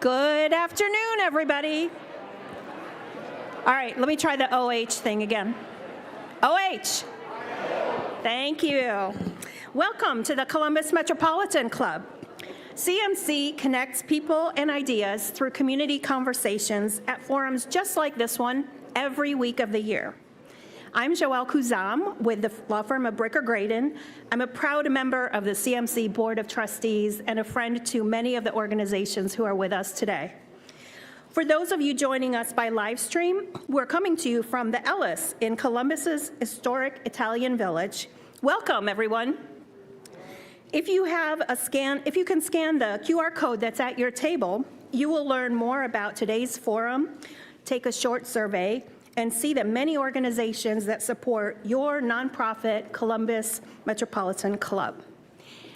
Good afternoon, everybody. All right, let me try the OH thing again. OH. Thank you. Welcome to the Columbus Metropolitan Club. CMC connects people and ideas through community conversations at forums just like this one every week of the year. I'm Joelle Kuzam with the law firm of Bricker Graydon. I'm a proud member of the CMC Board of Trustees and a friend to many of the organizations who are with us today. For those of you joining us by live stream, we're coming to you from the Ellis in Columbus's historic Italian village. Welcome, everyone. If you can scan the QR code that's at your table, you will learn more about today's forum, take a short survey, and see the many organizations that support your nonprofit Columbus Metropolitan Club.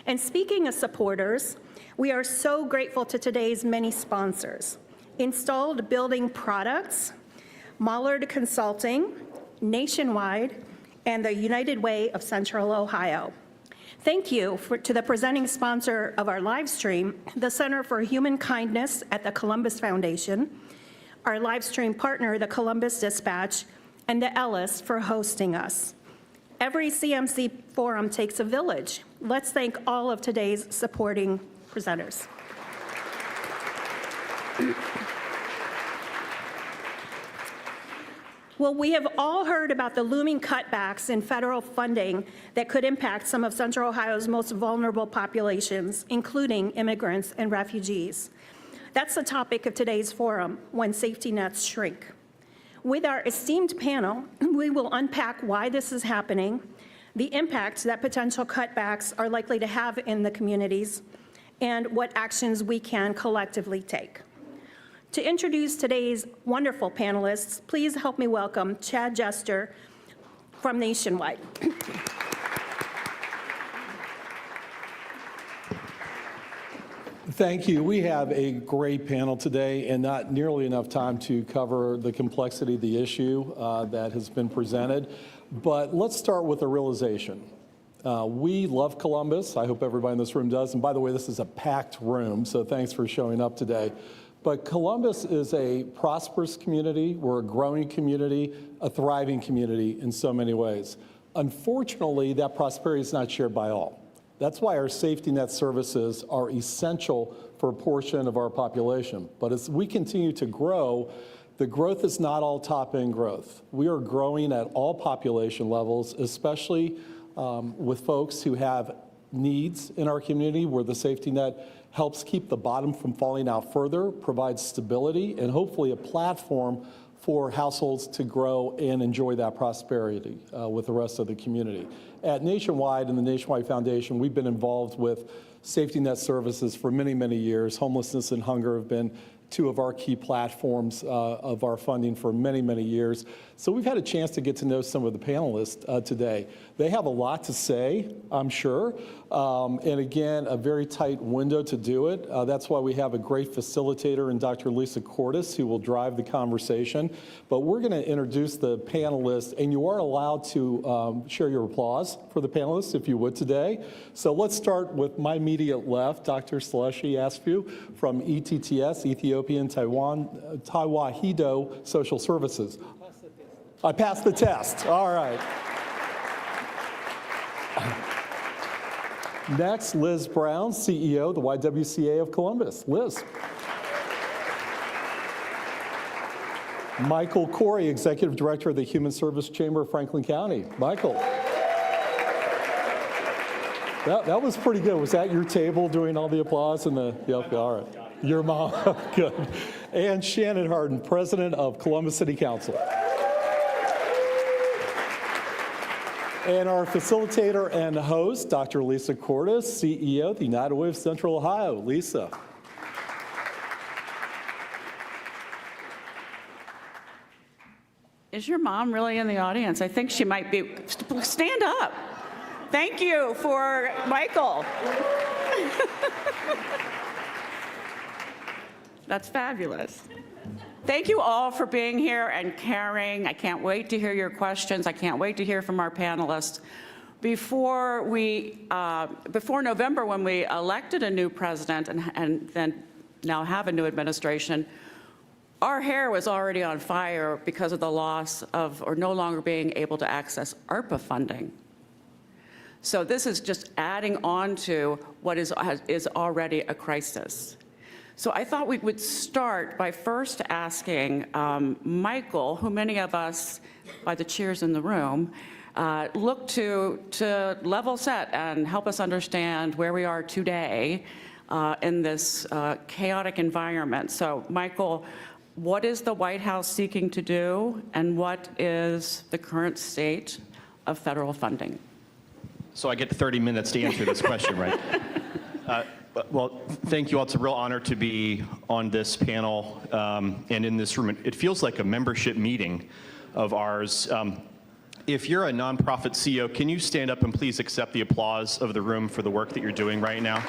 And speaking of supporters, we are so grateful to today's many sponsors: Installed Building Products, Mollard Consulting, Nationwide, and the United Way of Central Ohio. Thank you to the presenting sponsor of our live stream, the Center for Human Kindness at the Columbus Foundation, our live stream partner, the Columbus Dispatch, and the Ellis for hosting us. Every CMC forum takes a village. Let's thank all of today's supporting presenters. Well, we have all heard about the looming cutbacks in federal funding that could impact some of Central Ohio's most vulnerable populations, including immigrants and refugees. That's the topic of today's forum, When Safety Nets Shrink. With our esteemed panel, we will unpack why this is happening, the impact that potential cutbacks are likely to have in the communities, and what actions we can collectively take. To introduce today's wonderful panelists, please help me welcome Chad Jester from Nationwide. Thank you. We have a great panel today and not nearly enough time to cover the complexity of the issue that has been presented. But let's start with a realization. We love Columbus. I hope everybody in this room does. And by the way, this is a packed room, so thanks for showing up today. But Columbus is a prosperous community. We're a growing community, a thriving community in so many ways. Unfortunately, that prosperity is not shared by all. That's why our safety net services are essential for a portion of our population. But as we continue to grow, the growth is not all top-end growth. We are growing at all population levels, especially with folks who have needs in our community where the safety net helps keep the bottom from falling out further, provides stability, and hopefully a platform for households to grow and enjoy that prosperity with the rest of the community. At Nationwide and the Nationwide Foundation, we've been involved with safety net services for many, many years. Homelessness and hunger have been two of our key platforms of our funding for many, many years. So we've had a chance to get to know some of the panelists today. They have a lot to say, I'm sure, and again, a very tight window to do it. That's why we have a great facilitator in Dr. Lisa Courtice, who will drive the conversation. But we're going to introduce the panelists, and you are allowed to share your applause for the panelists, if you would, today. So let's start with my immediate left, Dr. Seleshi Asfaw from ETTS, Ethiopian Tewahedo Social Services. I passed the test. All right. Next, Liz Brown, CEO of the YWCA of Columbus. Liz. Michael Corey, Executive Director of the Human Service Chamber of Franklin County. Michael. That was pretty good. Was that your table doing all the applause and the, yep, all right. Your mom, good. And Shannon Hardin, President of Columbus City Council. And our facilitator and host, Dr. Lisa Courtice, CEO of the United Way of Central Ohio. Lisa. Is your mom really in the audience? I think she might be. Stand up. Thank you for Michael. That's fabulous. Thank you all for being here and caring. I can't wait to hear your questions. I can't wait to hear from our panelists. Before November, when we elected a new president and then now have a new administration, our hair was already on fire because of the loss of, or no longer being able to access ARPA funding. So this is just adding on to what is already a crisis. So I thought we would start by first asking Michael, who many of us, by the cheers in the room, look to level set and help us understand where we are today in this chaotic environment. So Michael, what is the White House seeking to do, and what is the current state of federal funding? So I get 30 minutes to answer this question, right? Well, thank you all. It's a real honor to be on this panel and in this room. It feels like a membership meeting of ours. If you're a nonprofit CEO, can you stand up and please accept the applause of the room for the work that you're doing right now?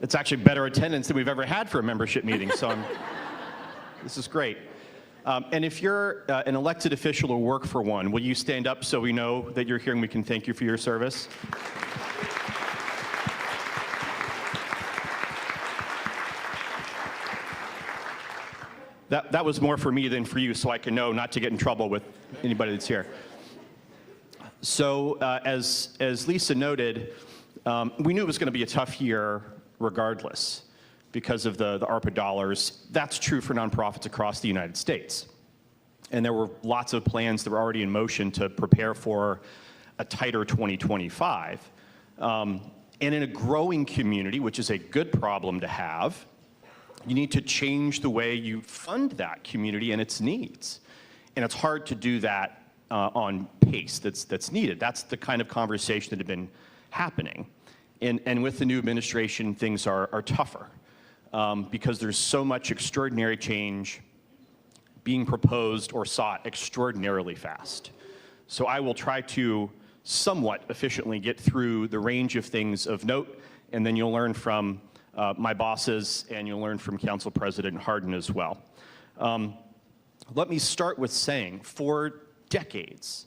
It's actually better attendance than we've ever had for a membership meeting, so this is great. And if you're an elected official or work for one, will you stand up so we know that you're here and we can thank you for your service? That was more for me than for you, so I can know not to get in trouble with anybody that's here. So as Lisa noted, we knew it was going to be a tough year regardless because of the ARPA dollars. That's true for nonprofits across the United States. And there were lots of plans that were already in motion to prepare for a tighter 2025. And in a growing community, which is a good problem to have, you need to change the way you fund that community and its needs. And it's hard to do that on pace that's needed. That's the kind of conversation that had been happening. And with the new administration, things are tougher because there's so much extraordinary change being proposed or sought extraordinarily fast. So I will try to somewhat efficiently get through the range of things of note, and then you'll learn from my bosses, and you'll learn from Council President Hardin as well. Let me start with saying, for decades,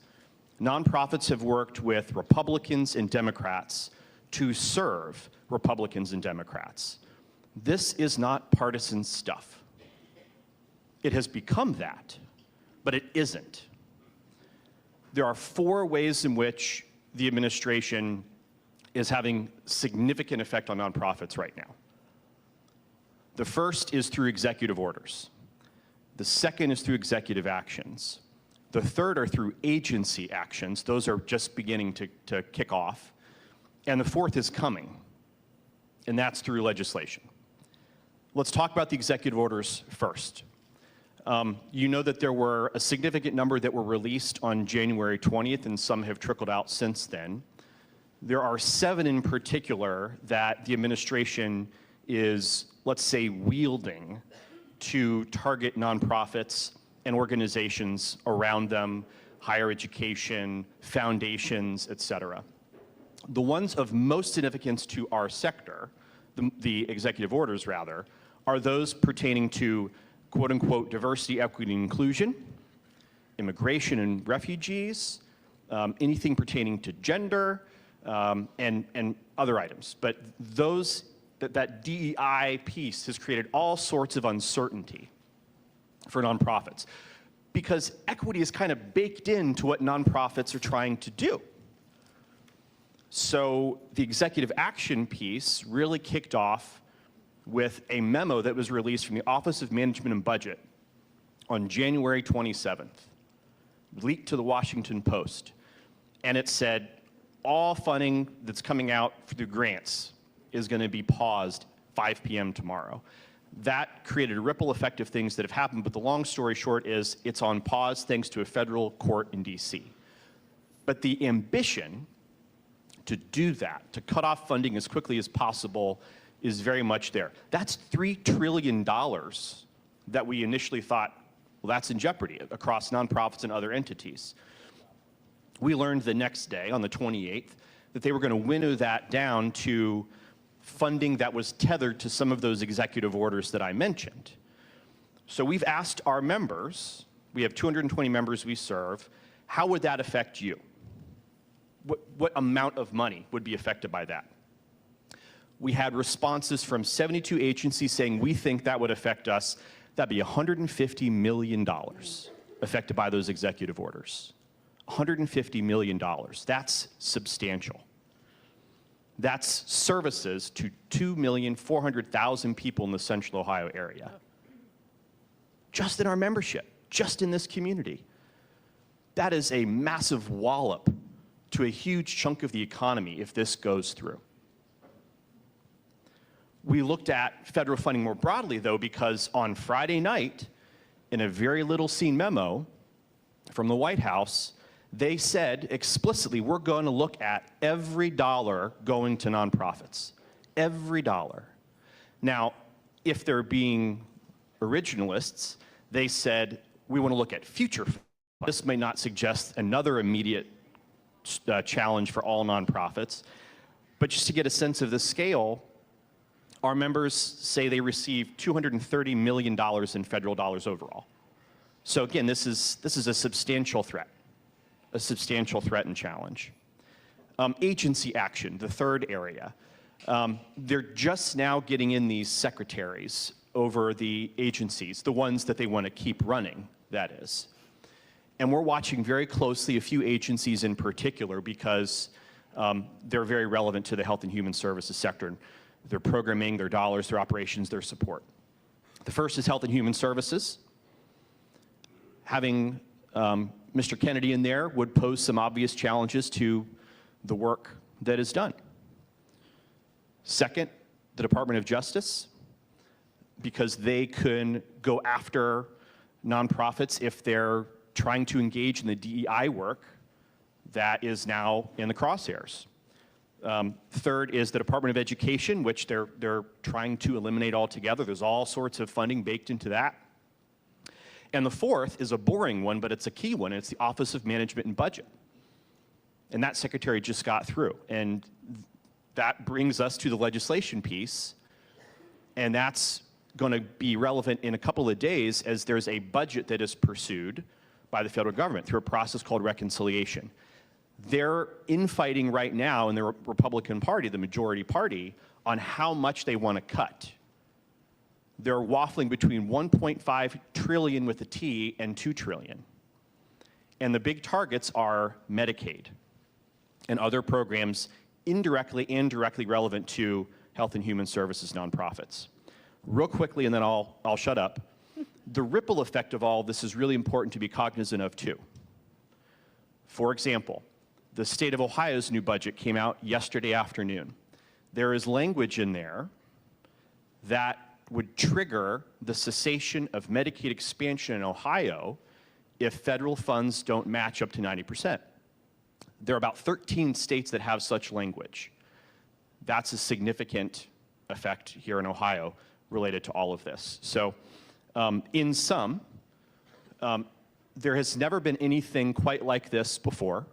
nonprofits have worked with Republicans and Democrats to serve Republicans and Democrats. This is not partisan stuff. It has become that, but it isn't. There are 4 ways in which the administration is having significant effect on nonprofits right now. The first is through executive orders. The second is through executive actions. The third are through agency actions. Those are just beginning to kick off. And the fourth is coming, and that's through legislation. Let's talk about the executive orders first. You know that there were a significant number that were released on January 20th, and some have trickled out since then. There are 7 in particular that the administration is, let's say, wielding to target nonprofits and organizations around them, higher education, foundations, et cetera. The ones of most significance to our sector, the executive orders rather, are those pertaining to quote unquote diversity, equity, and inclusion, immigration and refugees, anything pertaining to gender, and other items. But that DEI piece has created all sorts of uncertainty for nonprofits because equity is kind of baked into what nonprofits are trying to do. So the executive action piece really kicked off with a memo that was released from the Office of Management and Budget on January 27th, leaked to the Washington Post. And it said, all funding that's coming out through grants is going to be paused 5 p.m. tomorrow. That created a ripple effect of things that have happened, but the long story short is it's on pause thanks to a federal court in DC. But the ambition to do that, to cut off funding as quickly as possible, is very much there. That's $3 trillion that we initially thought, well, that's in jeopardy across nonprofits and other entities. We learned the next day, on the 28th, that they were going to winnow that down to funding that was tethered to some of those executive orders that I mentioned. So we've asked our members, we have 220 members we serve, how would that affect you? What amount of money would be affected by that? We had responses from 72 agencies saying we think that would affect us. That'd be $150 million affected by those executive orders. $150 million, that's substantial. That's services to 2,400,000 people in the Central Ohio area. Just in our membership, just in this community. That is a massive wallop to a huge chunk of the economy if this goes through. We looked at federal funding more broadly, though, because on Friday night, in a very little seen memo from the White House, they said explicitly, we're going to look at every dollar going to nonprofits. Every dollar. Now, if they're being originalists, they said, we want to look at future. This may not suggest another immediate challenge for all nonprofits, but just to get a sense of the scale, our members say they receive $230 million in federal dollars overall. So again, this is a substantial threat and challenge. Agency action, the third area. They're just now getting in these secretaries over the agencies, the ones that they want to keep running, that is. And we're watching very closely a few agencies in particular because they're very relevant to the health and human services sector. Their programming, their dollars, their operations, their support. The first is Health and Human Services. Having Mr. Kennedy in there would pose some obvious challenges to the work that is done. Second, the Department of Justice, because they can go after nonprofits if they're trying to engage in the DEI work that is now in the crosshairs. Third is the Department of Education, which they're trying to eliminate altogether. There's all sorts of funding baked into that. And the fourth is a boring one, but it's a key one. It's the Office of Management and Budget. And that secretary just got through. And that brings us to the legislation piece. And that's going to be relevant in a couple of days as there's a budget that is pursued by the federal government through a process called reconciliation. They're infighting right now in the Republican Party, the majority party, on how much they want to cut. They're waffling between 1.5 trillion with a T and 2 trillion. And the big targets are Medicaid and other programs indirectly and directly relevant to health and human services nonprofits. Real quickly, and then I'll shut up. The ripple effect of all this is really important to be cognizant of too. For example, the state of Ohio's new budget came out yesterday afternoon. There is language in there that would trigger the cessation of Medicaid expansion in Ohio if federal funds don't match up to 90%. There are about 13 states that have such language. That's a significant effect here in Ohio related to all of this. So in sum, there has never been anything quite like this before.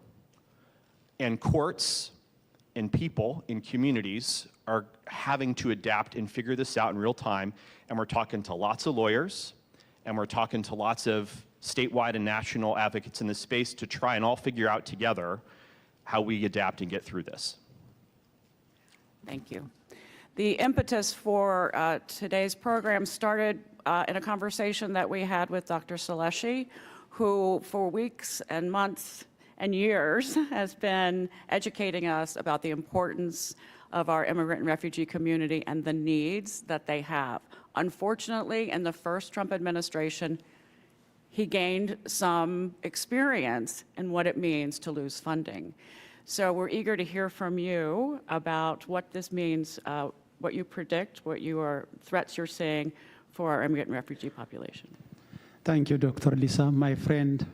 And courts and people in communities are having to adapt and figure this out in real time. And we're talking to lots of lawyers, and we're talking to lots of statewide and national advocates in this space to try and all figure out together how we adapt and get through this. Thank you. The impetus for today's program started in a conversation that we had with Dr. Seleshi, who for weeks and months and years has been educating us about the importance of our immigrant and refugee community and the needs that they have. Unfortunately, in the first Trump administration, he gained some experience in what it means to lose funding. So we're eager to hear from you about what this means, what you predict, threats you're seeing for our immigrant and refugee population. Thank you, Dr. Lisa, my friend.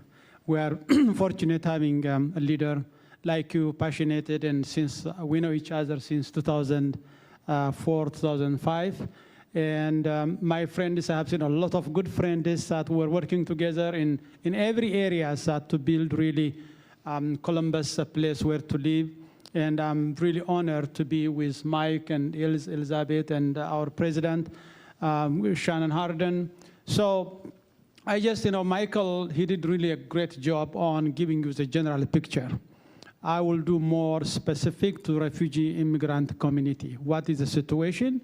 We are fortunate having a leader like you, passionate, and since we know each other since 2004, 2005. And my friends, I have seen a lot of good friends that were working together in every area to build really Columbus a place where to live. And I'm really honored to be with Mike and Elizabeth and our president, Shannon Hardin, So I just, Michael, he did really a great job on giving you the general picture. I will do more specific to refugee immigrant community. What is the situation?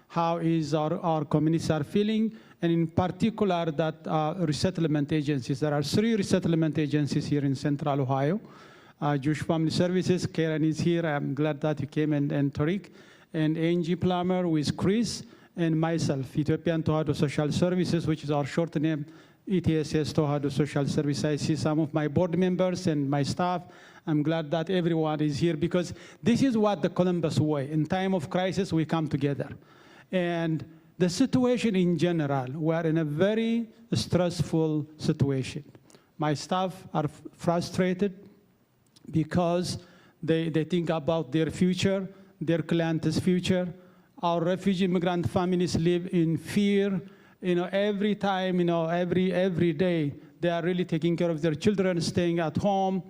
How is our communities are feeling? And in particular, that resettlement agencies. There are 3 resettlement agencies here in Central Ohio. Jewish Family Services, Karen is here. I'm glad that you came, and Tariq. And Angie Plummer with Chris, and myself, Ethiopian Tewahedo Social Services, which is our short name, ETSS Tewahedo Social Service. I see some of my board members and my staff. I'm glad that everyone is here because this is what the Columbus way. In time of crisis, we come together. And the situation in general, we're in a very stressful situation. My staff are frustrated because they think about their future, their clients' future. Our refugee immigrant families live in fear. Every time, every day, they are really taking care of their children, staying at home.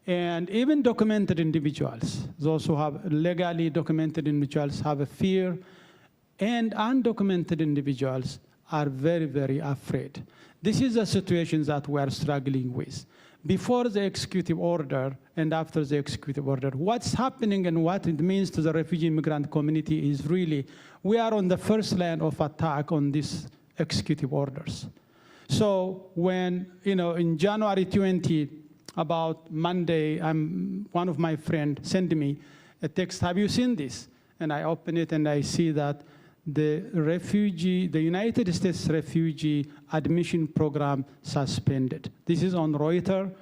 And even documented individuals, those who have legally documented individuals have a fear. And undocumented individuals are very, very afraid. This is the situation that we are struggling with. Before the executive order and after the executive order, what's happening and what it means to the refugee immigrant community is really, we are on the first line of attack on these executive orders. So when, in January 20, about Monday, one of my friends sent me a text, have you seen this? And I open it and I see that the United States Refugee Admission Program suspended. This is on Reuters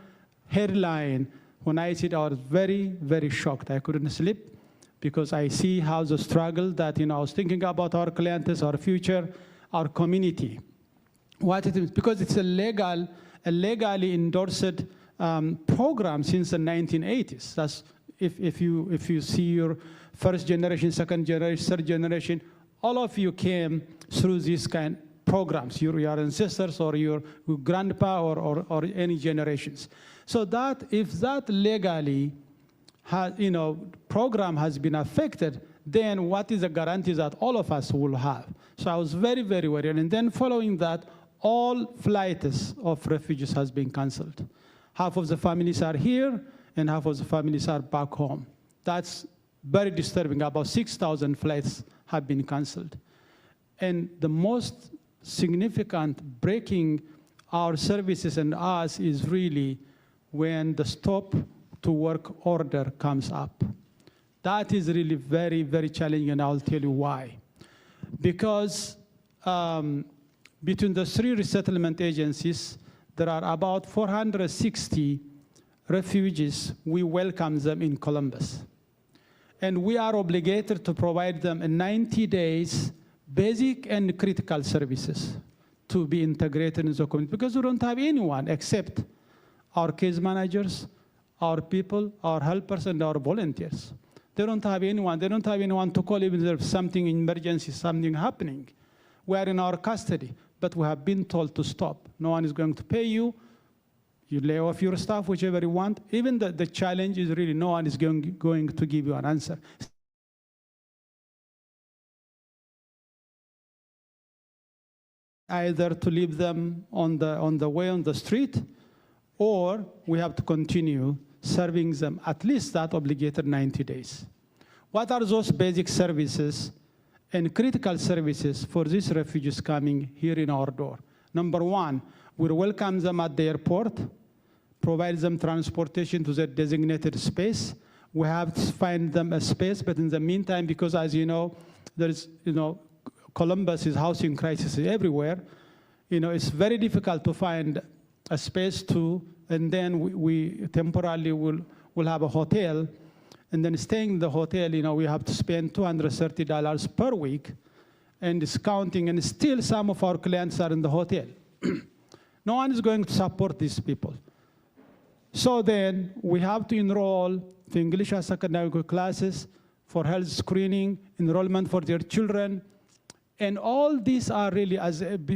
headline. When I see it, I was very, very shocked. I couldn't sleep because I see how the struggle that, I was thinking about our clients, our future, our community. What it is, because it's a legally endorsed program since the 1980s. That's if you see your first generation, second generation, third generation, all of you came through these kind of programs, your ancestors or your grandpa or any generations. So that if that legally program has been affected, then what is the guarantee that all of us will have? So I was very, very worried. And then following that, all flights of refugees has been canceled. Half of the families are here, and half of the families are back home. That's very disturbing. About 6,000 flights have been canceled. And the most significant breaking our services and us is really when the stop to work order comes up. That is really very, very challenging, and I'll tell you why. Because between the 3 resettlement agencies, there are about 460 refugees. We welcome them in Columbus. And we are obligated to provide them in 90 days basic and critical services to be integrated in the community, because we don't have anyone except our case managers, our people, our helpers, and our volunteers. They don't have anyone. They don't have anyone to call even if there's something emergency, something happening. We are in our custody, but we have been told to stop. No one is going to pay you. You lay off your staff, whichever you want. Even the challenge is really no one is going to give you an answer. Either to leave them on the way on the street, or we have to continue serving them at least that obligated 90 days. What are those basic services and critical services for these refugees coming here in our door? Number one, we welcome them at the airport, provide them transportation to their designated space. We have to find them a space, but in the meantime, because as you know, there's, Columbus is housing crisis everywhere. It's very difficult to find a space and then we temporarily will have a hotel, and then staying in the hotel, we have to spend $230 per week, and it's counting, and still some of our clients are in the hotel. No one is going to support these people. So then we have to enroll for English as second language classes, for health screening, enrollment for their children. And all these are really,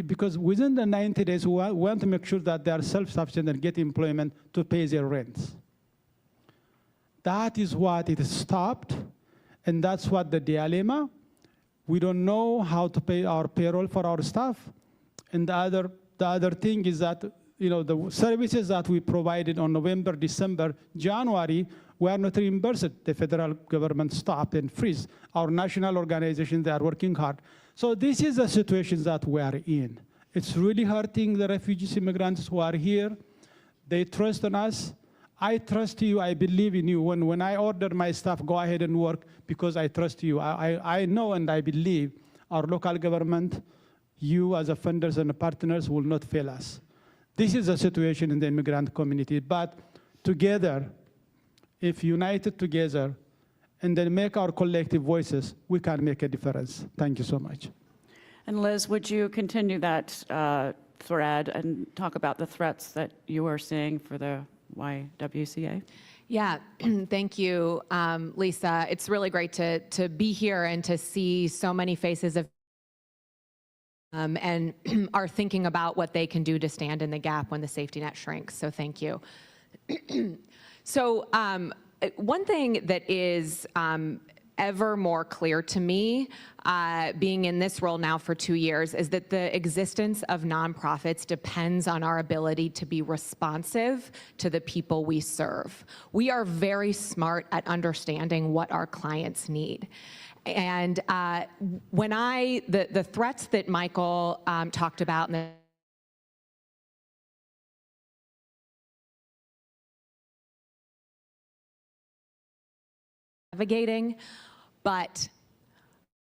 because within the 90 days, we want to make sure that they are self-sufficient and get employment to pay their rents. That is what it stopped, and that's what the dilemma. We don't know how to pay our payroll for our staff, And the other thing is that, you know, the services that we provided on November, December, January were not reimbursed. The federal government stopped and freeze. Our national organizations, they are working hard. So this is the situation that we are in. It's really hurting the refugees, immigrants who are here. They trust in us. I trust you, I believe in you. When I order my staff, go ahead and work because I trust you. I know and I believe our local government, you as a funders and partners will not fail us. This is the situation in the immigrant community, but together, if united together, and then make our collective voices, we can make a difference. Thank you so much. And Liz, would you continue that thread and talk about the threats that you are seeing for the YWCA? Yeah, thank you, Lisa. It's really great to be here and to see so many faces of and are thinking about what they can do to stand in the gap when the safety net shrinks. So thank you. So one thing that is ever more clear to me, being in this role now for 2 years, is that the existence of nonprofits depends on our ability to be responsive to the people we serve. We are very smart at understanding what our clients need. And when the threats that Michael talked about, and navigating, but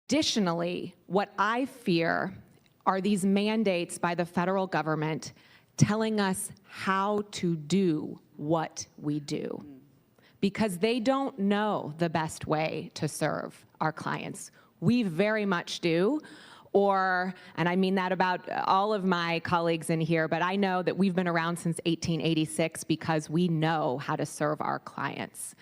additionally, what I fear are these mandates by the federal government telling us how to do what we do, because they don't know the best way to serve our clients. We very much do. And I mean that about all of my colleagues in here, but I know that we've been around since 1886 because we know how to serve our clients.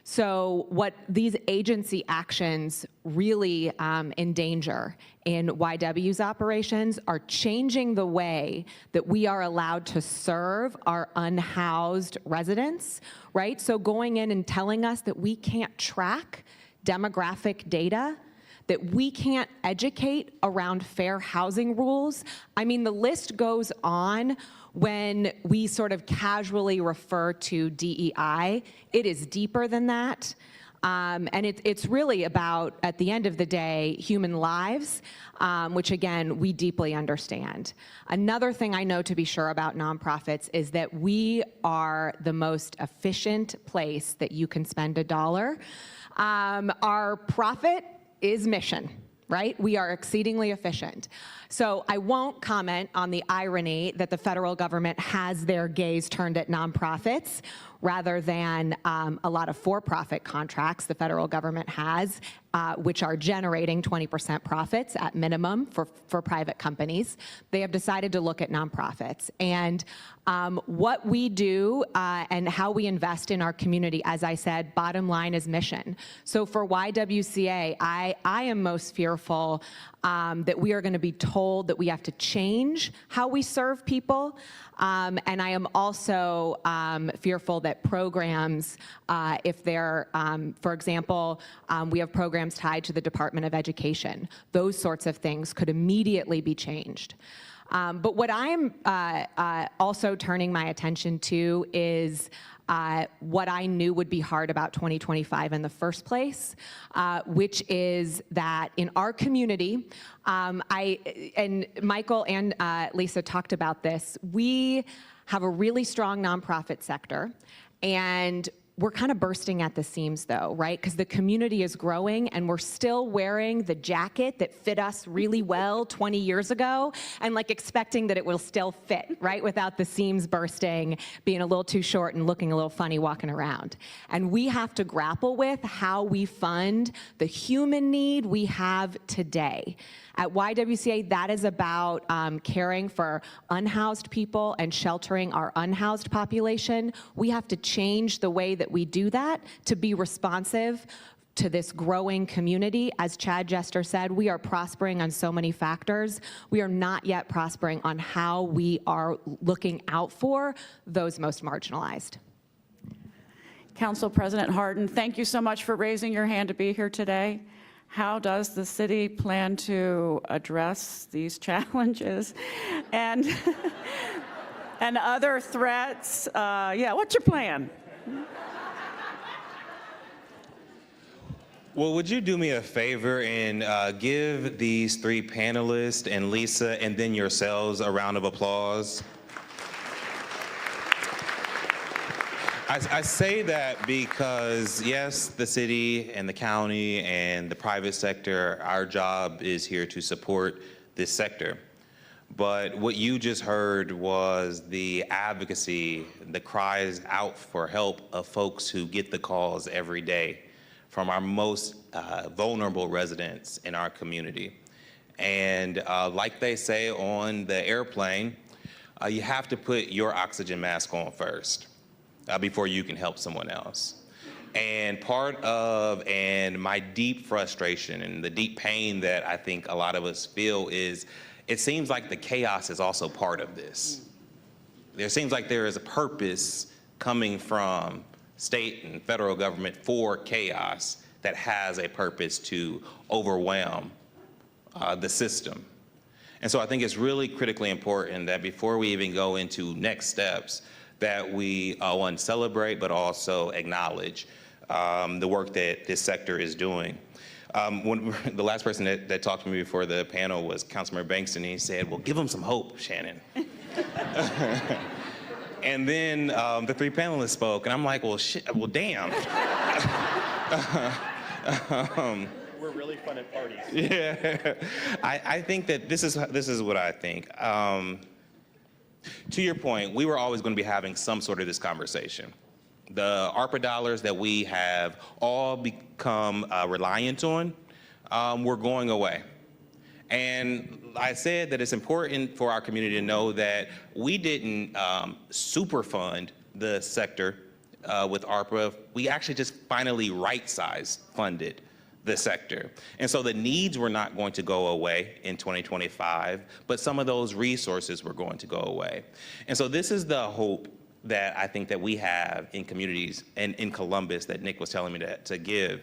So what these agency actions really endanger in YW's operations are changing the way that we are allowed to serve our unhoused residents, right? So going in and telling us that we can't track demographic data, that we can't educate around fair housing rules. I mean, the list goes on. When we sort of casually refer to DEI, it is deeper than that. And it's really about, at the end of the day, human lives, which again, we deeply understand. Another thing I know to be sure about nonprofits is that we are the most efficient place that you can spend a dollar. Our profit is mission, right? We are exceedingly efficient. So I won't comment on the irony that the federal government has their gaze turned at nonprofits rather than a lot of for-profit contracts the federal government has, which are generating 20% profits at minimum for private companies. They have decided to look at nonprofits. And what we do and how we invest in our community, as I said, bottom line is mission. So for YWCA, I am most fearful that we are going to be told that we have to change how we serve people. And I am also fearful that programs, if they're, for example, we have programs tied to the Department of Education. Those sorts of things could immediately be changed. But what I'm also turning my attention to is what I knew would be hard about 2025 in the first place, which is that in our community, and Michael and Lisa talked about this, we have a really strong nonprofit sector, and we're kind of bursting at the seams though, right? Because the community is growing and we're still wearing the jacket that fit us really well 20 years ago and like expecting that it will still fit, right? Without the seams bursting, being a little too short and looking a little funny walking around. And we have to grapple with how we fund the human need we have today. At YWCA, that is about caring for unhoused people and sheltering our unhoused population. We have to change the way that we do that to be responsive to this growing community. As Chad Jester said, we are prospering on so many factors. We are not yet prospering on how we are looking out for those most marginalized. Council President Hardin, thank you so much for raising your hand to be here today. how does the city plan to address these challenges and, and other threats? Yeah, what's your plan? Well, would you do me a favor and give these three panelists and Lisa and then yourselves a round of applause? I say that because, yes, the city and the county and the private sector, our job is here to support this sector. But what you just heard was the advocacy, the cries out for help of folks who get the calls every day from our most vulnerable residents in our community. And like they say on the airplane, you have to put your oxygen mask on first before you can help someone else. And part of my deep frustration and the deep pain that I think a lot of us feel is it seems like the chaos is also part of this. There seems like there is a purpose coming from state and federal government for chaos that has a purpose to overwhelm the system. And so I think it's really critically important that before we even go into next steps, that we, one, celebrate, but also acknowledge the work that this sector is doing. The last person that talked to me before the panel was Councilmember Banks, and he said, well, give them some hope, Shannon. And then the three panelists spoke, and I'm like, well, damn. We're really fun at parties. Yeah, I think that this is what I think. To your point, we were always going to be having some sort of this conversation. The ARPA dollars that we have all become reliant on were going away. And I said that it's important for our community to know that we didn't superfund the sector with ARPA. We actually just finally right-sized funded the sector. And so the needs were not going to go away in 2025, but some of those resources were going to go away. And so this is the hope that I think that we have in communities and in Columbus that Nick was telling me to give.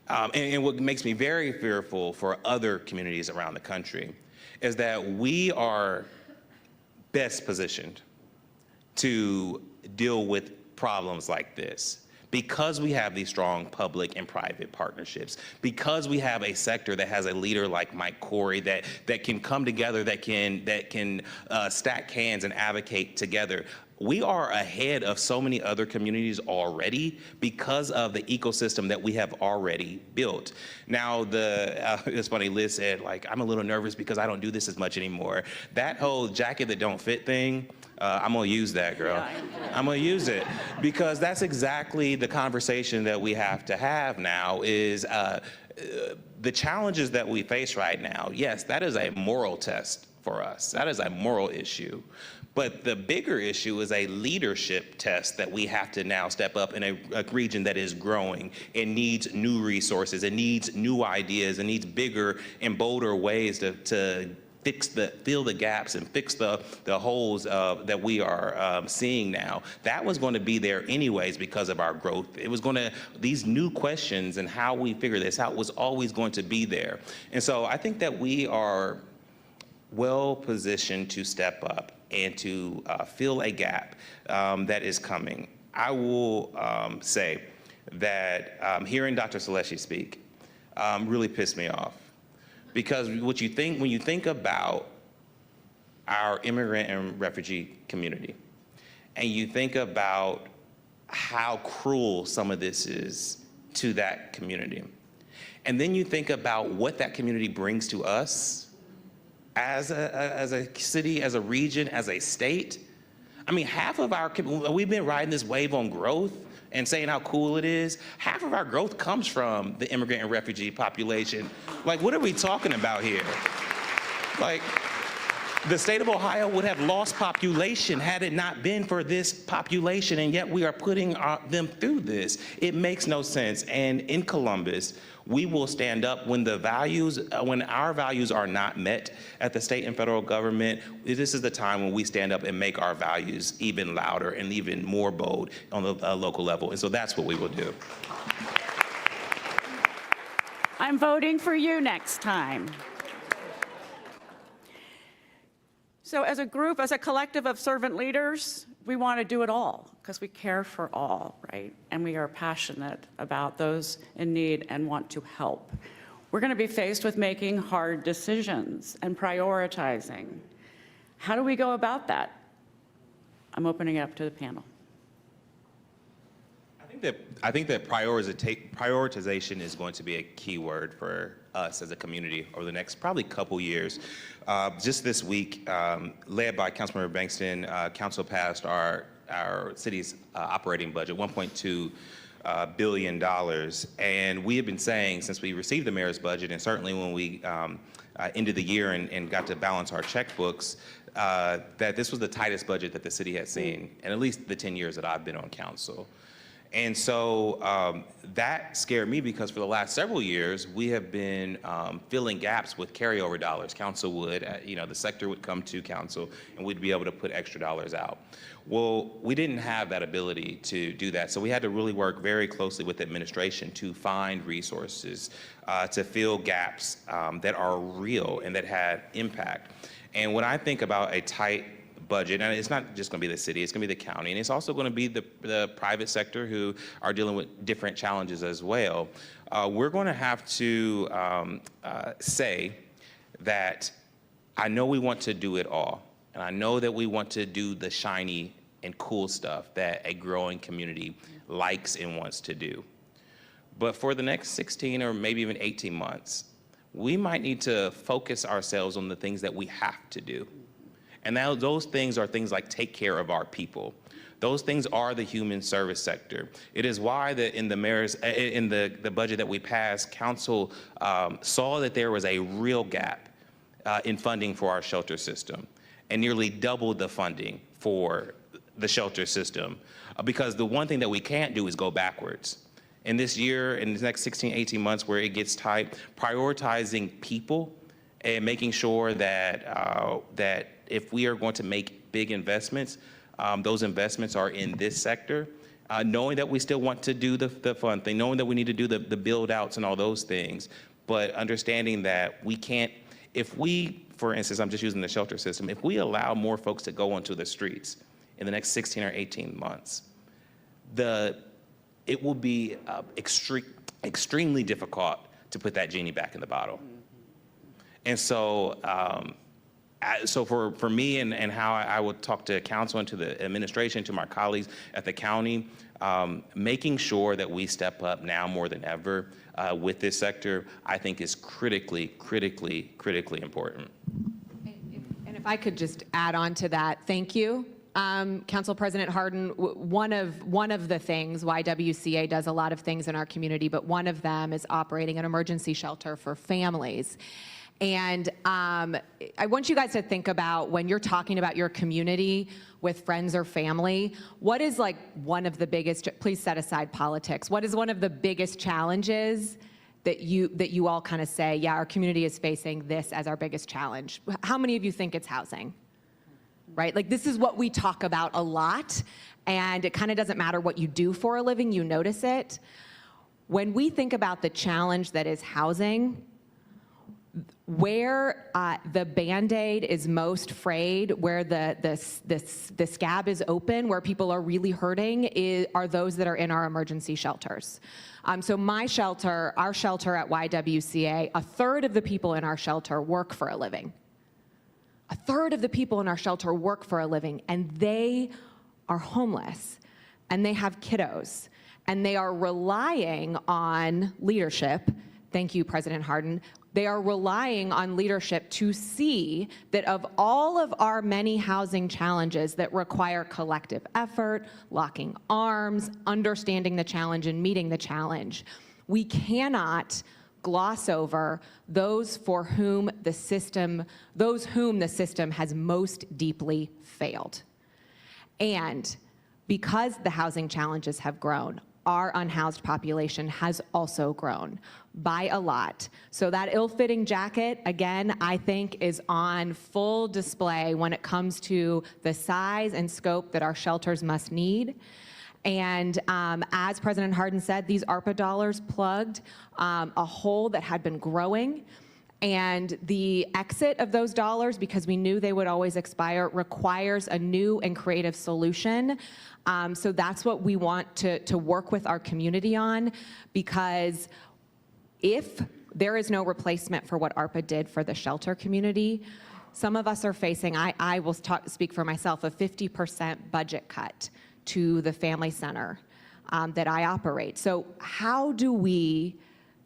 And what makes me very fearful for other communities around the country is that we are best positioned to deal with problems like this because we have these strong public and private partnerships, because we have a sector that has a leader like Mike Corey that can come together, that can stack hands and advocate together. We are ahead of so many other communities already because of the ecosystem that we have already built. Now, it's funny, Liz said, like, I'm a little nervous because I don't do this as much anymore. That whole jacket that don't fit thing, I'm gonna use that, girl. Yeah, I'm gonna use it because that's exactly the conversation that we have to have now is the challenges that we face right now. Yes, that is a moral test for us. That is a moral issue. But the bigger issue is a leadership test that we have to now step up in a region that is growing and needs new resources, it needs new ideas, it needs bigger and bolder ways to fill the gaps and fix the holes that we are seeing now. That was going to be there anyways because of our growth. It was these new questions and how we figure this out was always going to be there. And so I think that we are well positioned to step up and to fill a gap that is coming. I will say that hearing Dr. Seleshi speak really pissed me off. Because when you think about our immigrant and refugee community, and you think about how cruel some of this is to that community, and then you think about what that community brings to us as a city, as a region, as a state. I mean, we've been riding this wave on growth and saying how cool it is. Half of our growth comes from the immigrant and refugee population. Like, what are we talking about here? Like, the state of Ohio would have lost population had it not been for this population, and yet we are putting them through this. It makes no sense. And in Columbus, we will stand up when when our values are not met at the state and federal government. This is the time when we stand up and make our values even louder and even more bold on the local level. And so that's what we will do. I'm voting for you next time. So as a group, as a collective of servant leaders, we want to do it all because we care for all, right? And we are passionate about those in need and want to help. We're going to be faced with making hard decisions and prioritizing. How do we go about that? I'm opening it up to the panel. I think that prioritization is going to be a key word for us as a community over the next probably couple years. Just this week, led by Councilmember Bankston, Council passed our city's operating budget, $1.2 billion. And we have been saying since we received the mayor's budget, and certainly when we ended the year and got to balance our checkbooks, that this was the tightest budget that the city had seen in at least the 10 years that I've been on council. And so that scared me because for the last several years, we have been filling gaps with carryover dollars. Council would, the sector would come to council and we'd be able to put extra dollars out. Well, we didn't have that ability to do that. So we had to really work very closely with administration to find resources to fill gaps that are real and that had impact. And when I think about a tight budget, and it's not just going to be the city, it's going to be the county, and it's also going to be the private sector who are dealing with different challenges as well. We're going to have to say that I know we want to do it all, and I know that we want to do the shiny and cool stuff that a growing community likes and wants to do. But for the next 16 or maybe even 18 months, we might need to focus ourselves on the things that we have to do. And now those things are things like take care of our people. Those things are the human service sector. It is why in the budget that we passed, council saw that there was a real gap in funding for our shelter system and nearly doubled the funding for the shelter system. Because the one thing that we can't do is go backwards. In this year, in the next 16, 18 months where it gets tight, prioritizing people and making sure that that if we are going to make big investments, those investments are in this sector, knowing that we still want to do the fun thing, knowing that we need to do the build outs and all those things, but understanding that we can't, if we, for instance, I'm just using the shelter system, if we allow more folks to go onto the streets in the next 16 or 18 months, it will be extremely difficult to put that genie back in the bottle. And so, so for me and how I would talk to council and to the administration, to my colleagues at the county, making sure that we step up now more than ever with this sector, I think is critically important. And if I could just add on to that, thank you. Council President Hardin, one of the things, YWCA does a lot of things in our community, but one of them is operating an emergency shelter for families. And I want you guys to think about when you're talking about your community with friends or family, what is like one of the biggest, please set aside politics, what is one of the biggest challenges that you all kind of say, yeah, our community is facing this as our biggest challenge? How many of you think it's housing? Right? Like this is what we talk about a lot, and it kind of doesn't matter what you do for a living, you notice it. When we think about the challenge that is housing, where the Band-Aid is most frayed, where the scab is open, where people are really hurting, are those that are in our emergency shelters. So my shelter, our shelter at YWCA, a third of the people in our shelter work for a living. A third of the people in our shelter work for a living, and they are homeless, and they have kiddos, and they are relying on leadership. Thank you, President Hardin. They are relying on leadership to see that of all of our many housing challenges that require collective effort, locking arms, understanding the challenge and meeting the challenge, we cannot gloss over those whom the system has most deeply failed. And because the housing challenges have grown, our unhoused population has also grown by a lot. So that ill-fitting jacket, again, I think is on full display when it comes to the size and scope that our shelters must need. And as President Hardin said, these ARPA dollars plugged a hole that had been growing. And the exit of those dollars, because we knew they would always expire, requires a new and creative solution. So that's what we want to work with our community on, because if there is no replacement for what ARPA did for the shelter community, some of us are facing, I will speak for myself, a 50% budget cut to the family center that I operate. So how do we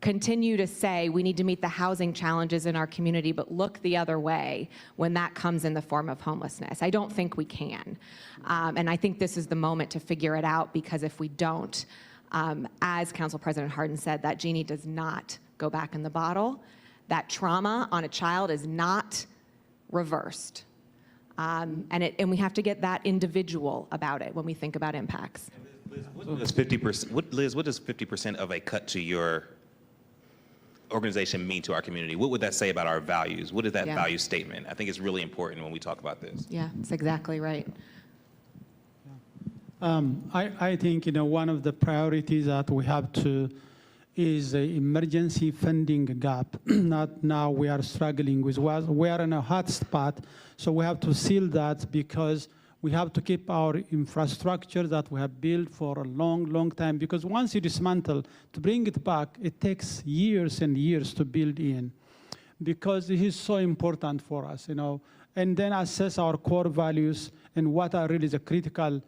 continue to say we need to meet the housing challenges in our community, but look the other way when that comes in the form of homelessness? I don't think we can. And I think this is the moment to figure it out, because if we don't, as Council President Hardin said, that genie does not go back in the bottle. That trauma on a child is not reversed. And we have to get that individual about it when we think about impacts. Liz, what does 50% of a cut to your organization mean to our community? What would that say about our values? What is that value statement? I think it's really important when we talk about this. Yeah, that's exactly right. I think, one of the priorities that we have to is the emergency funding gap. Not now we are struggling with. We are in a hot spot, so we have to seal that, because we have to keep our infrastructure that we have built for a long, long time. Because once you dismantle, to bring it back, it takes years and years to build in, because it is so important for us, and then assess our core values and what are really the critical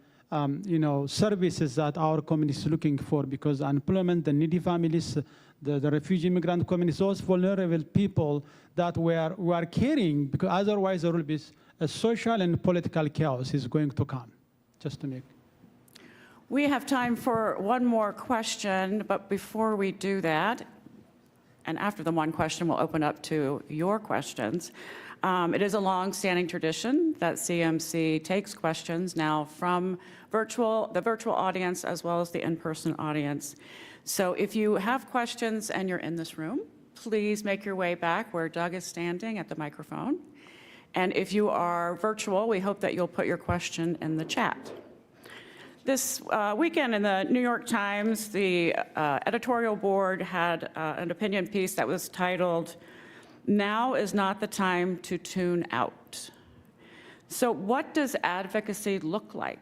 services that our community is looking for, because unemployment, the needy families, the refugee immigrant communities, those vulnerable people that we are caring, because otherwise there will be a social and political chaos is going to come. Just to make. We have time for one more question, but before we do that, and after the one question, we'll open up to your questions. It is a long-standing tradition that CMC takes questions now from the virtual audience as well as the in-person audience. So if you have questions and you're in this room, please make your way back where Doug is standing at the microphone. And if you are virtual, we hope that you'll put your question in the chat. This weekend in the New York Times, the editorial board had an opinion piece that was titled, "Now is not the time to tune out." So what does advocacy look like?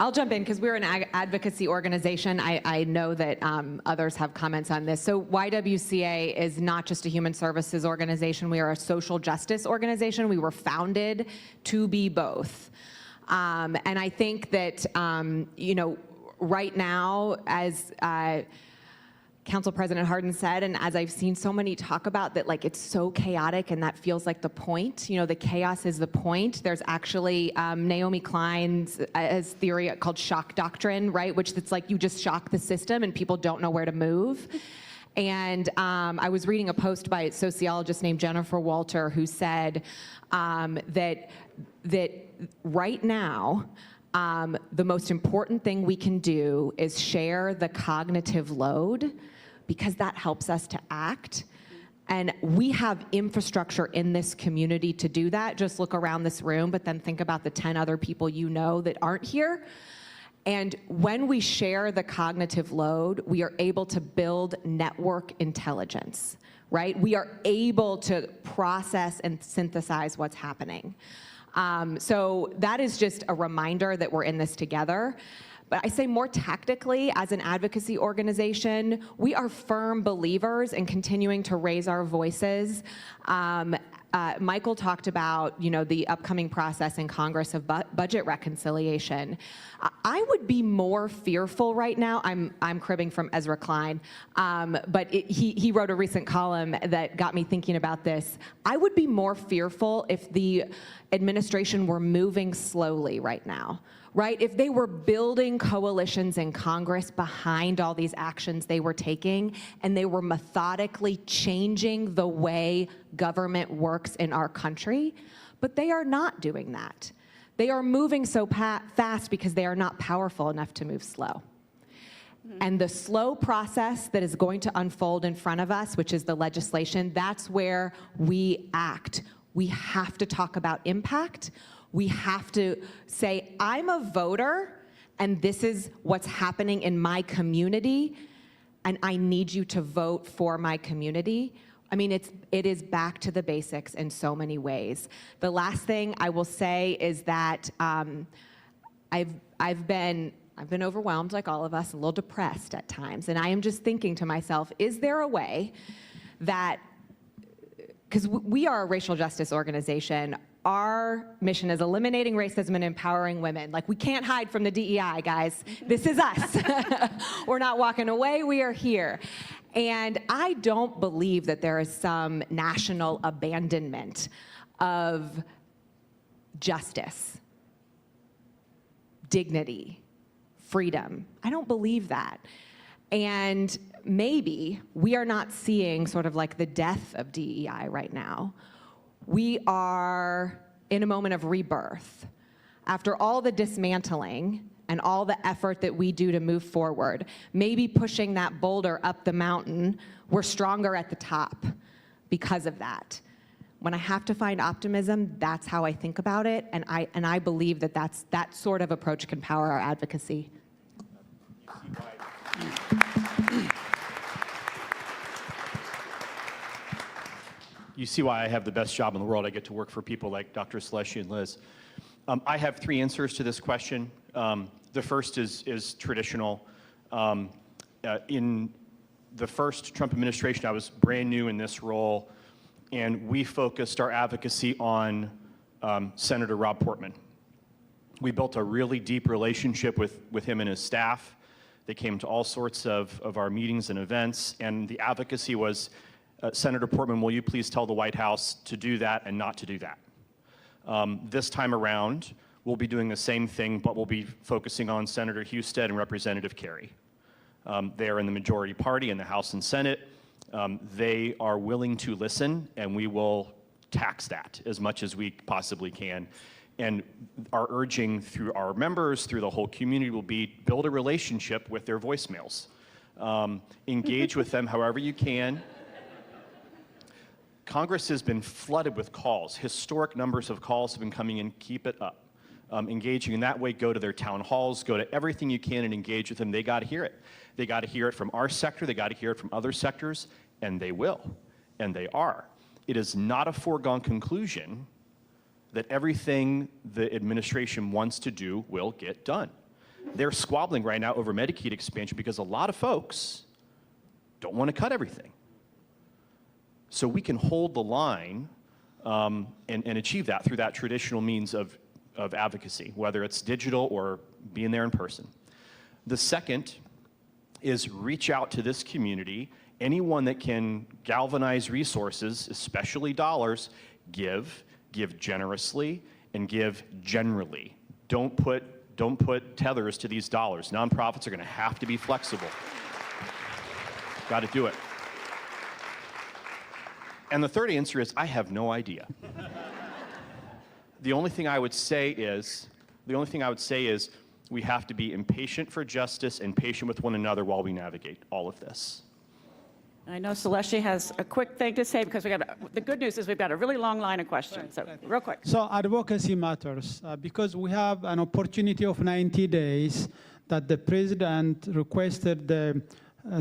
I'll jump in because we're an advocacy organization. I know that others have comments on this. So YWCA is not just a human services organization. We are a social justice organization. We were founded to be both. And I think that, right now, as Council President Hardin said, and as I've seen so many talk about, that like it's so chaotic and that feels like the point. The chaos is the point. There's actually Naomi Klein's theory called shock doctrine, right? Which it's like you just shock the system and people don't know where to move. And I was reading a post by a sociologist named Jennifer Walter who said that right now, the most important thing we can do is share the cognitive load, because that helps us to act. And we have infrastructure in this community to do that. Just look around this room, but then think about the 10 other people that aren't here. And when we share the cognitive load, we are able to build network intelligence, right? We are able to process and synthesize what's happening. So that is just a reminder that we're in this together. But I say more tactically, as an advocacy organization, we are firm believers in continuing to raise our voices. Michael talked about, the upcoming process in Congress of budget reconciliation. I would be more fearful right now. I'm cribbing from Ezra Klein, but he wrote a recent column that got me thinking about this. I would be more fearful if the administration were moving slowly right now. Right? If they were building coalitions in Congress behind all these actions they were taking, and they were methodically changing the way government works in our country, but they are not doing that. They are moving so fast because they are not powerful enough to move slow. And the slow process that is going to unfold in front of us, which is the legislation, that's where we act. We have to talk about impact. We have to say, I'm a voter, and this is what's happening in my community, and I need you to vote for my community. I mean, it is back to the basics in so many ways. The last thing I will say is that I've been overwhelmed, like all of us, a little depressed at times, and I am just thinking to myself, is there a way that, because we are a racial justice organization, our mission is eliminating racism and empowering women. Like, we can't hide from the DEI, guys. This is us. We're not walking away, we are here. And I don't believe that there is some national abandonment of justice, dignity, freedom. I don't believe that. And maybe we are not seeing sort of like the death of DEI right now. We are in a moment of rebirth. After all the dismantling and all the effort that we do to move forward, maybe pushing that boulder up the mountain, we're stronger at the top because of that. When I have to find optimism, that's how I think about it, and I believe that that sort of approach can power our advocacy. You see why I have the best job in the world. I get to work for people like Dr. Seleshi and Liz. I have 3 answers to this question. The first is traditional. In the first Trump administration, I was brand new in this role, and we focused our advocacy on Senator Rob Portman. We built a really deep relationship with him and his staff. They came to all sorts of our meetings and events, and the advocacy was, Senator Portman, will you please tell the White House to do that and not to do that? This time around, we'll be doing the same thing, but we'll be focusing on Senator Husted and Representative Kerry. They are in the majority party in the House and Senate. They are willing to listen, and we will tax that as much as we possibly can. And our urging through our members, through the whole community, will be build a relationship with their voicemails. Engage with them however you can. Congress has been flooded with calls. Historic numbers of calls have been coming in. Keep it up. Engaging in that way, go to their town halls, go to everything you can and engage with them. They got to hear it. They got to hear it from our sector. They got to hear it from other sectors, and they will, and they are. It is not a foregone conclusion that everything the administration wants to do will get done. They're squabbling right now over Medicaid expansion because a lot of folks don't want to cut everything. So we can hold the line and achieve that through that traditional means of advocacy, whether it's digital or being there in person. The second is reach out to this community. Anyone that can galvanize resources, especially dollars, give generously, and give generally. Don't put tethers to these dollars. Nonprofits are going to have to be flexible. Got to do it. And the third answer is, I have no idea. The only thing I would say is, we have to be impatient for justice and patient with one another while we navigate all of this. I know Seleshi has a quick thing to say, because the good news is we've got a really long line of questions, so real quick. So advocacy matters because we have an opportunity of 90 days that the president requested the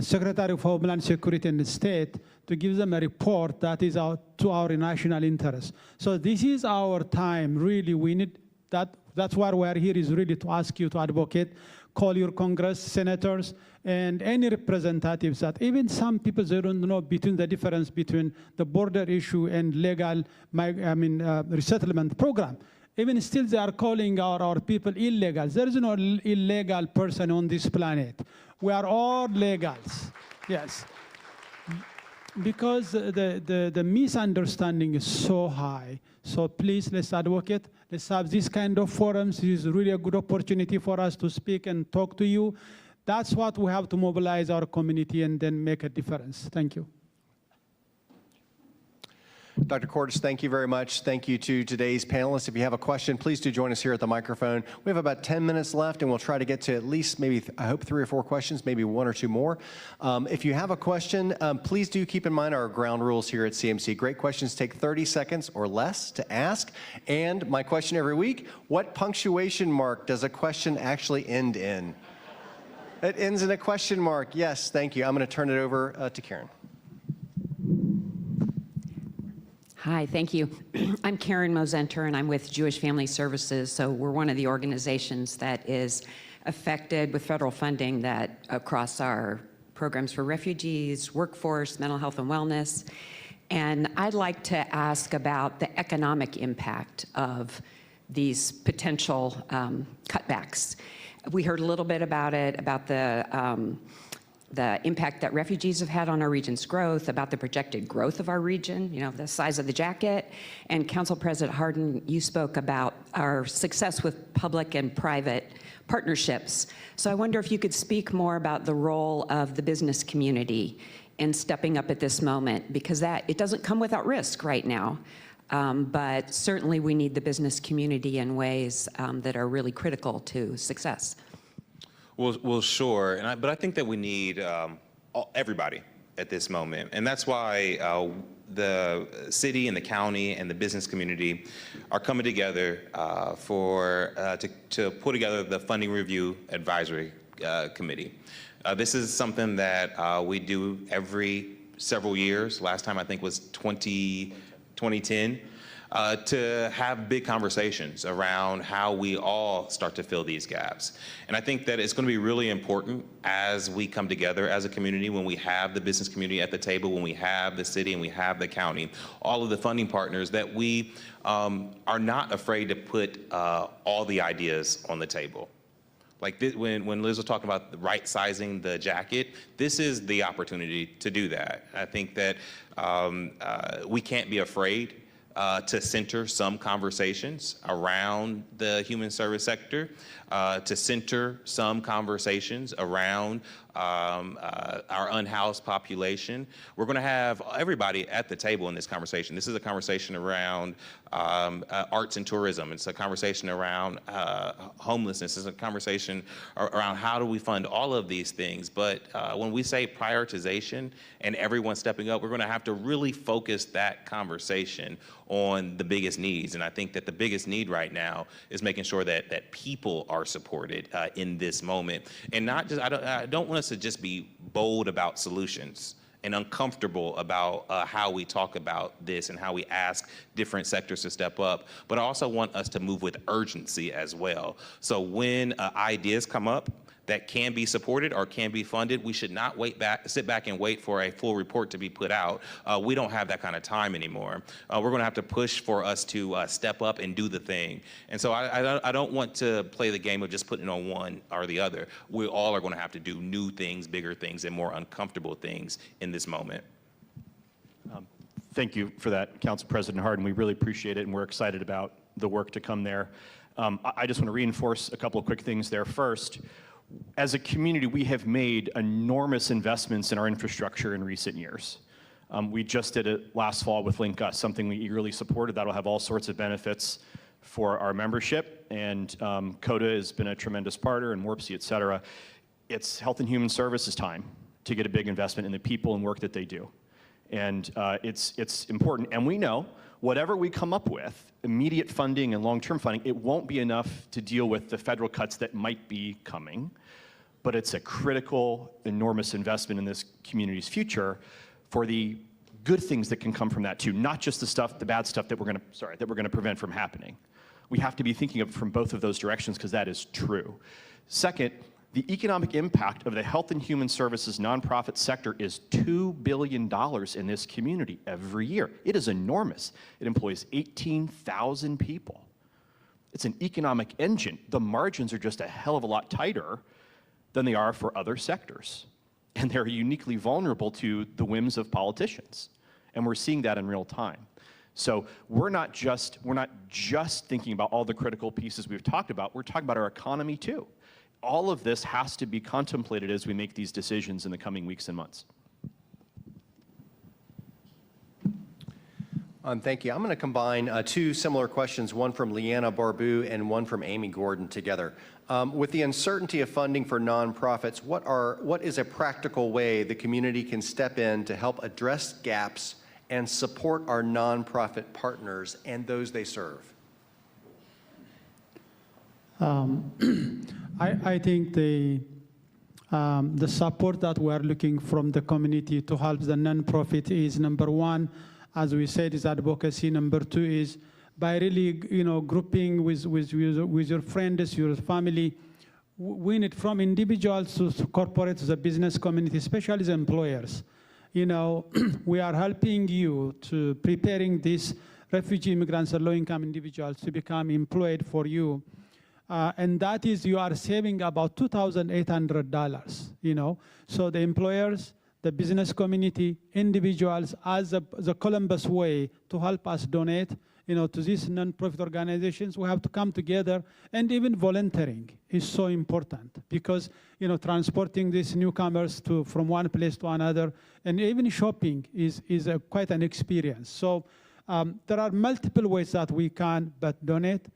Secretary of Homeland Security and the State to give them a report that is to our national interest. So this is our time, really. We need that. That's why we're here, is really to ask you to advocate, call your Congress, senators, and any representatives that even some people, they don't know between the difference between the border issue and legal, resettlement program. Even still, they are calling our people illegal. There is no illegal person on this planet. We are all legals, yes. Because the misunderstanding is so high. So please, let's advocate. Let's have this kind of forums. This is really a good opportunity for us to speak and talk to you. That's what we have to mobilize our community and then make a difference. Thank you. Dr. Courtice, thank you very much. Thank you to today's panelists. If you have a question, please do join us here at the microphone. We have about 10 minutes left, and we'll try to get to at least maybe, I hope, 3 or 4 questions, maybe 1 or 2 more. If you have a question, please do keep in mind our ground rules here at CMC. Great questions take 30 seconds or less to ask. And my question every week, what punctuation mark does a question actually end in? It ends in a question mark. Yes, thank you. I'm going to turn it over to Karen. Hi, thank you. I'm Karen Mosenter, and I'm with Jewish Family Services. So we're one of the organizations that is affected with federal funding that across our programs for refugees, workforce, mental health and wellness. And I'd like to ask about the economic impact of these potential cutbacks. We heard a little bit about it, about the impact that refugees have had on our region's growth, about the projected growth of our region, you know, the size of the jacket. And Council President Hardin, you spoke about our success with public and private partnerships. So I wonder if you could speak more about the role of the business community in stepping up at this moment, because it doesn't come without risk right now. But certainly we need the business community in ways that are really critical to success. Well, sure, but I think that we need everybody at this moment, and that's why the city and the county and the business community are coming together to put together the Funding Review Advisory Committee. This is something that we do every several years. Last time I think was 2010. To have big conversations around how we all start to fill these gaps. And I think that it's going to be really important as we come together as a community, when we have the business community at the table, when we have the city and we have the county, all of the funding partners, that we are not afraid to put all the ideas on the table. Like this, when Liz was talking about the right sizing the jacket, this is the opportunity to do that. I think that we can't be afraid to center some conversations around the human service sector, to center some conversations around our unhoused population. We're going to have everybody at the table in this conversation. This is a conversation around arts and tourism. It's a conversation around homelessness. It's a conversation around how do we fund all of these things. But when we say prioritization and everyone stepping up, we're going to have to really focus that conversation on the biggest needs. And I think that the biggest need right now is making sure that people are supported in this moment. And not just, I don't want us to just be bold about solutions and uncomfortable about how we talk about this and how we ask different sectors to step up, but I also want us to move with urgency as well. So when ideas come up that can be supported or can be funded, we should not sit back and wait for a full report to be put out. We don't have that kind of time anymore. We're going to have to push for us to step up and do the thing. And so I don't want to play the game of just putting on one or the other. We all are going to have to do new things, bigger things, and more uncomfortable things in this moment. Thank you for that, Council President Hardin. We really appreciate it, and we're excited about the work to come there. I just want to reinforce a couple of quick things there. First, as a community, we have made enormous investments in our infrastructure in recent years. We just did it last fall with Link Us, something we eagerly supported. That'll have all sorts of benefits for our membership, and CODA has been a tremendous partner, and WRPC, et cetera. It's Health and Human Services time to get a big investment in the people and work that they do. And it's important, and we know whatever we come up with, immediate funding and long-term funding, it won't be enough to deal with the federal cuts that might be coming, but it's a critical, enormous investment in this community's future for the good things that can come from that too, not just the bad stuff that we're going to prevent from happening. We have to be thinking of it from both of those directions, because that is true. Second, the economic impact of the health and human services nonprofit sector is $2 billion in this community every year. It is enormous. It employs 18,000 people. It's an economic engine. The margins are just a hell of a lot tighter than they are for other sectors. And they're uniquely vulnerable to the whims of politicians. And we're seeing that in real time. So we're not just thinking about all the critical pieces we've talked about, we're talking about our economy too. All of this has to be contemplated as we make these decisions in the coming weeks and months. Thank you. I'm going to combine two similar questions, one from Leanna Barbu and one from Amy Gordon together. With the uncertainty of funding for nonprofits, what is a practical way the community can step in to help address gaps and support our nonprofit partners and those they serve? I think the support that we are looking from the community to help the nonprofit is, number one, as we said, is advocacy. Number two is by really, grouping with your friends, your family. We need from individuals to corporate to the business community, especially the employers. We are helping you to preparing these refugee immigrants and low-income individuals to become employed for you. And that is, you are saving about $2,800, So the employers, the business community, individuals, as the Columbus way to help us donate, to these nonprofit organizations, we have to come together, and even volunteering is so important because, transporting these newcomers from one place to another, and even shopping is quite an experience. So there are multiple ways that we can but donate,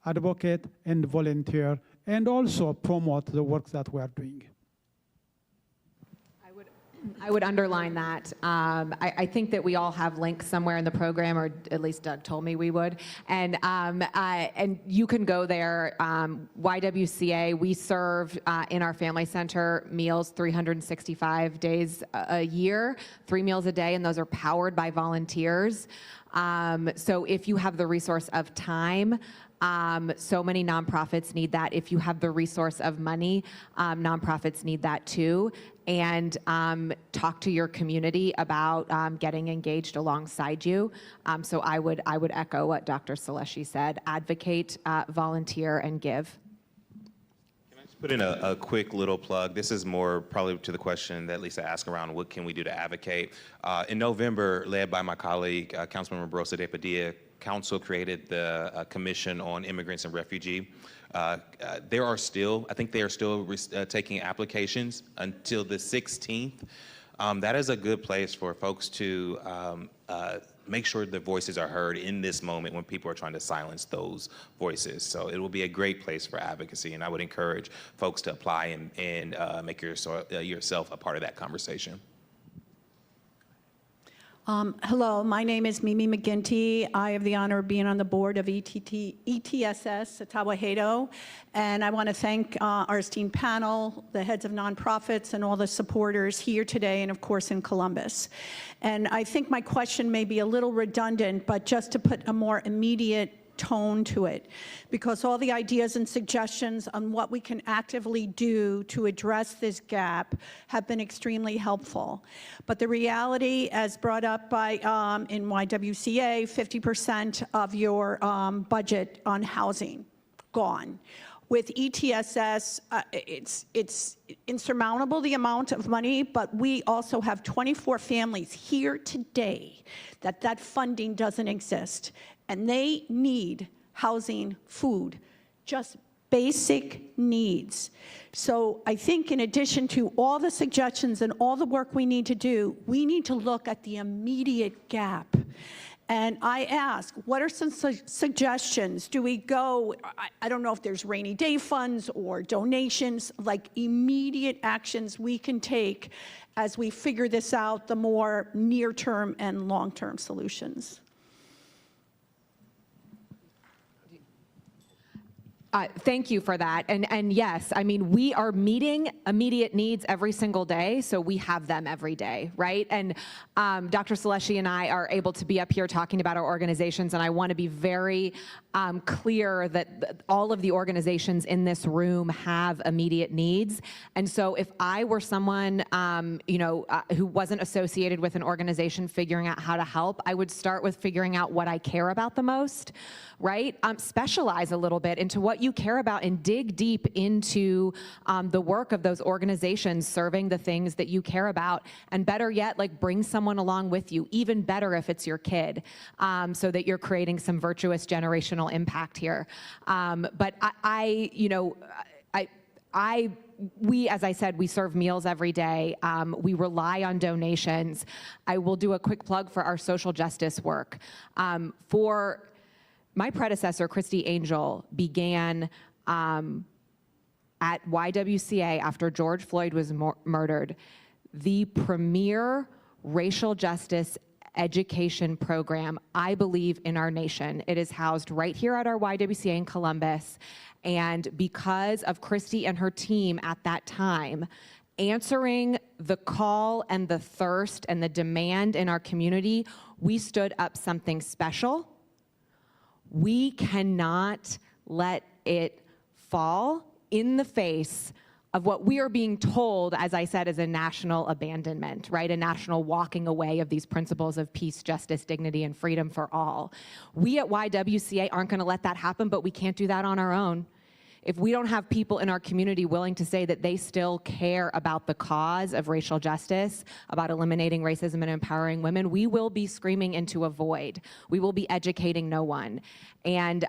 advocate, and volunteer, and also promote the work that we are doing. I would underline that. I think that we all have links somewhere in the program, or at least Doug told me we would. And you can go there. YWCA, we serve in our family center meals 365 days a year, 3 meals a day, and those are powered by volunteers. So if you have the resource of time, so many nonprofits need that. If you have the resource of money, nonprofits need that too. And talk to your community about getting engaged alongside you. So I would echo what Dr. Seleshi said: advocate, volunteer, and give. Can I just put in a quick little plug? This is more probably to the question that Lisa asked around what can we do to advocate. In November, led by my colleague, Councilmember Barosa de Padilla, Council created the Commission on Immigrants and Refugee. There are still, I think they are still taking applications until the 16th. That is a good place for folks to make sure their voices are heard in this moment when people are trying to silence those voices. So it will be a great place for advocacy, and I would encourage folks to apply and make yourself a part of that conversation. Hello, my name is Mimi McGinty. I have the honor of being on the board of ETSS at Tewahedo, and I want to thank our esteemed panel, the heads of nonprofits, and all the supporters here today, and of course in Columbus. And I think my question may be a little redundant, but just to put a more immediate tone to it, because all the ideas and suggestions on what we can actively do to address this gap have been extremely helpful. But the reality, as brought up by in YWCA, 50% of your budget on housing gone. With ETSS, it's insurmountable, the amount of money, but we also have 24 families here today that funding doesn't exist. And they need housing, food, just basic needs. So I think in addition to all the suggestions and all the work we need to do, we need to look at the immediate gap. And I ask, what are some suggestions? Do we go, I don't know if there's rainy day funds or donations, like immediate actions we can take as we figure this out, the more near-term and long-term solutions? Thank you for that. And yes, I mean, we are meeting immediate needs every single day, so we have them every day, right? And Dr. Seleshi and I are able to be up here talking about our organizations, and I want to be very clear that all of the organizations in this room have immediate needs. And so if I were someone who wasn't associated with an organization figuring out how to help, I would start with figuring out what I care about the most, right? Specialize a little bit into what you care about and dig deep into the work of those organizations serving the things that you care about. And better yet, like, bring someone along with you, even better if it's your kid, so that you're creating some virtuous generational impact here. But I we, as I said, we serve meals every day. We rely on donations. I will do a quick plug for our social justice work. For my predecessor, Christy Angel, began at YWCA after George Floyd was murdered, the premier racial justice education program, I believe, in our nation. It is housed right here at our YWCA in Columbus. And because of Christy and her team at that time, answering the call and the thirst and the demand in our community, we stood up something special. We cannot let it fall in the face of what we are being told, as I said, is a national abandonment, right? A national walking away of these principles of peace, justice, dignity, and freedom for all. We at YWCA aren't going to let that happen, but we can't do that on our own. If we don't have people in our community willing to say that they still care about the cause of racial justice, about eliminating racism and empowering women, we will be screaming into a void. We will be educating no one. And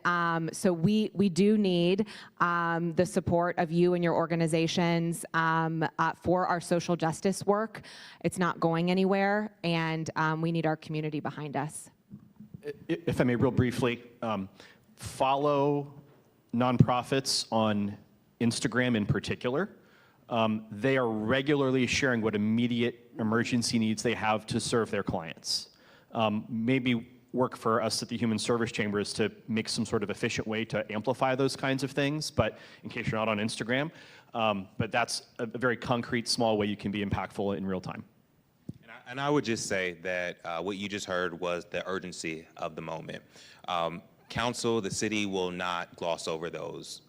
so we do need the support of you and your organizations for our social justice work. It's not going anywhere, and we need our community behind us. If I may, real briefly, follow nonprofits on Instagram in particular. They are regularly sharing what immediate emergency needs they have to serve their clients. Maybe work for us at the Human Service Chambers to make some sort of efficient way to amplify those kinds of things, but in case you're not on Instagram. But that's a very concrete, small way you can be impactful in real time. And I would just say that what you just heard was the urgency of the moment. Council, the city will not gloss over those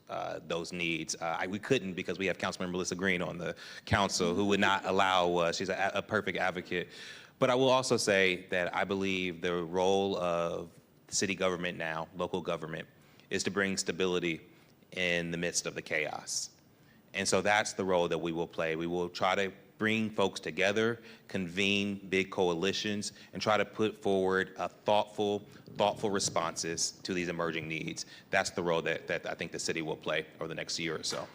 needs. We couldn't, because we have Councilmember Melissa Green on the council, who would not allow, she's a perfect advocate. But I will also say that I believe the role of city government now, local government, is to bring stability in the midst of the chaos. And so that's the role that we will play. We will try to bring folks together, convene big coalitions, and try to put forward thoughtful responses to these emerging needs. That's the role that I think the city will play over the next year or so.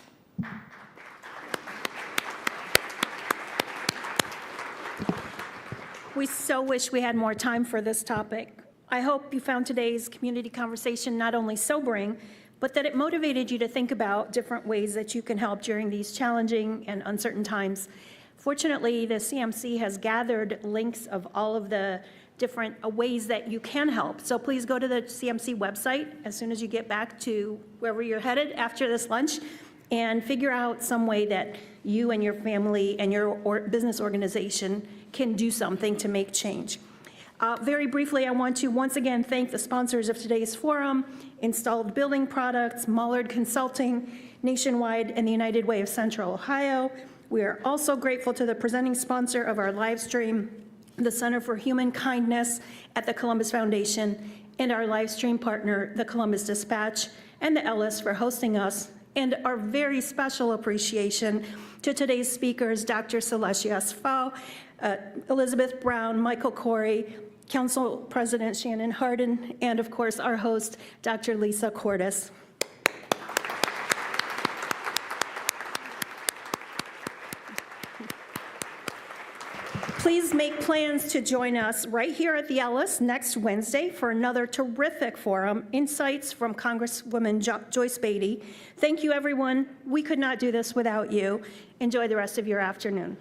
We so wish we had more time for this topic. I hope you found today's community conversation not only sobering, but that it motivated you to think about different ways that you can help during these challenging and uncertain times. Fortunately, the CMC has gathered links of all of the different ways that you can help. So please go to the CMC website as soon as you get back to wherever you're headed after this lunch, and figure out some way that you and your family and your business organization can do something to make change. Very briefly, I want to once again thank the sponsors of today's forum: Installed Building Products, Mullard Consulting, Nationwide, and the United Way of Central Ohio. We are also grateful to the presenting sponsor of our live stream, the Center for Human Kindness at the Columbus Foundation, and our live stream partner, the Columbus Dispatch, and the Ellis for hosting us, and our very special appreciation to today's speakers, Dr. Seleshi Asfaw, Elizabeth Brown, Michael Corey, Council President Shannon Hardin, and of course our host, Dr. Lisa Courtice. Please make plans to join us right here at the Ellis next Wednesday for another terrific forum, Insights from Congresswoman Joyce Beatty. Thank you, everyone. We could not do this without you. Enjoy the rest of your afternoon.